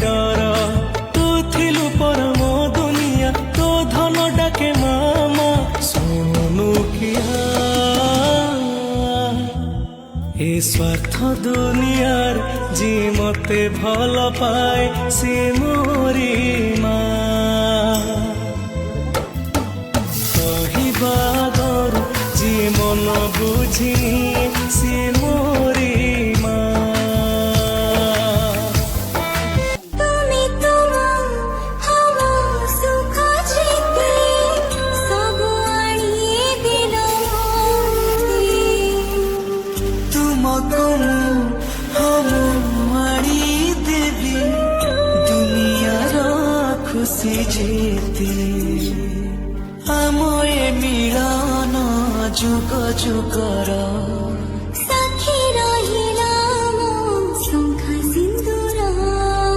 ଡର ତୁ ଥିଲୁ ପରମ ଦୁନିଆ ତୋ ଧନ ଡାକେ ମାମା ଶୁଣୁ କିଆ ଏ ସ୍ୱାର୍ଥ ଦୁନିଆର ଜି ମତେ ଭଲ ପାଏ ସେ ମୋରି ମା କହିବା ଆଗରୁ ଜି ମନ ବୁଝିନିଏ ସେ ମୋରି ମା তুমি তোমার হব সুখ জিতে সবু আনিয়ে দিল तुमको हम मारी देवी दुनियार खुशी जीती आम ए मिलन जुग जुगर